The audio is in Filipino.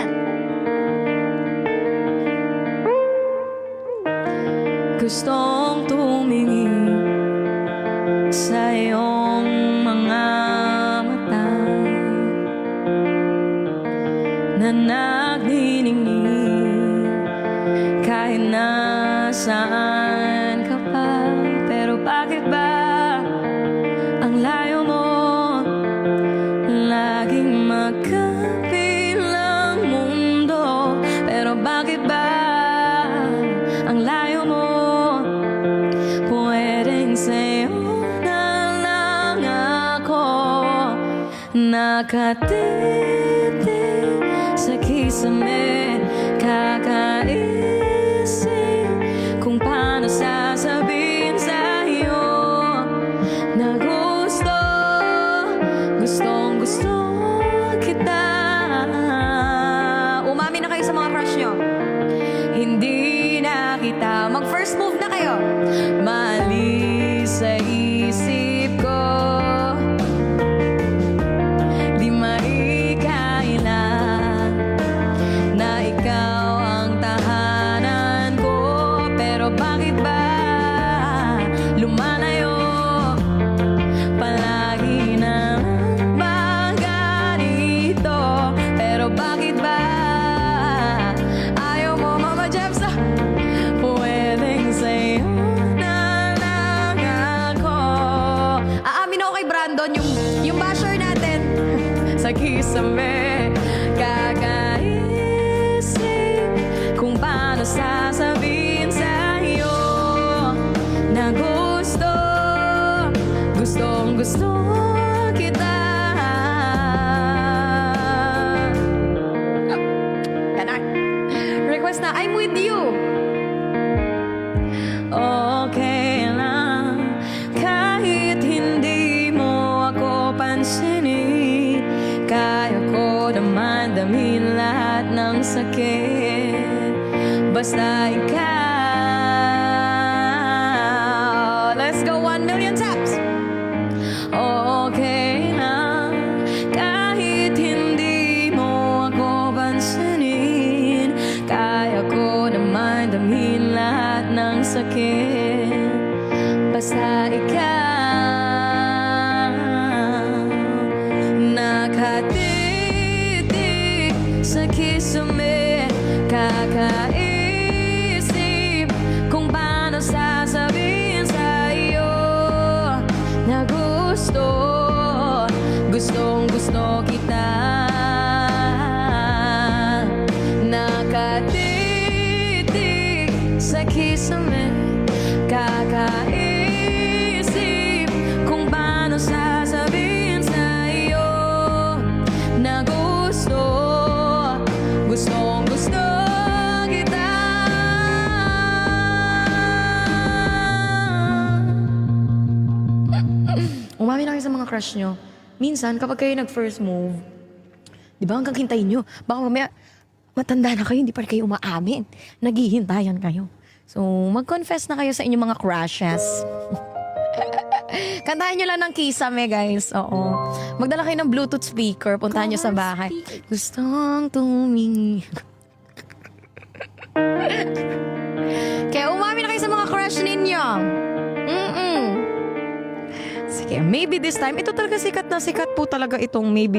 Minsan. Gustong tumingin sa iyong mga mata na nagniningning kahit nasaan ka pa. Pero bakit ba ang layo mo? Laging magkabilang mundo. Pero bakit ba ang layo mo? Pwedeng sa'yo na lang ako nakatitig sa kisame, kakaisip kung paano sasabihin sa'yo na gustong-gusto kita. Umamin na kayo sa mga crush nyo. Hindi na kita. Mag-first move na kayo. Mali sa isip ko, di maikaila na ikaw ang tahanan ko. Pero bakit ba lumalayo palagi na ba ganito? Pero bakit ba ayaw mo, Mama Jebs? Pwedeng sa'yo na lang ako. Aamin ako kay Brandon, yung basher natin. Sa kisame, kakaisip kung paano sasabihin sa'yo na gustong-gusto kita. Ganon. Request na, I'm with you. Okay lang kahit hindi mo ako pansinin. Kaya ko naman damhin lahat ng sakit basta ikaw. Let's go, 1 million taps. Okay lang kahit hindi mo ako pansinin. Kaya ko naman damhin lahat ng sakit basta ikaw. Nakatitig sa kisame, kakaisip kung paano sasabihin sa'yo na gustong-gusto kita. Nakatitig sa kisame, kakaisip kung paano sasabihin sa'yo na gustong-gusto kita. Umami na kayo sa mga crush nyo. Minsan, kapag kayo nag-first move, di ba hanggang hintayin nyo? Baka mamaya, matanda na kayo, hindi pa rin kayo umaamin. Naghihintayan kayo. So, mag-confess na kayo sa inyong mga crushes. Kantahan nyo lang ng Kisame, guys. Oo. Magdala kayo ng Bluetooth speaker. Puntahan nyo sa bahay. Gustong tumingin. Kaya umami na kayo sa mga crush ninyo. Sige, maybe this time. Ito talaga sikat na sikat po talaga itong maybe.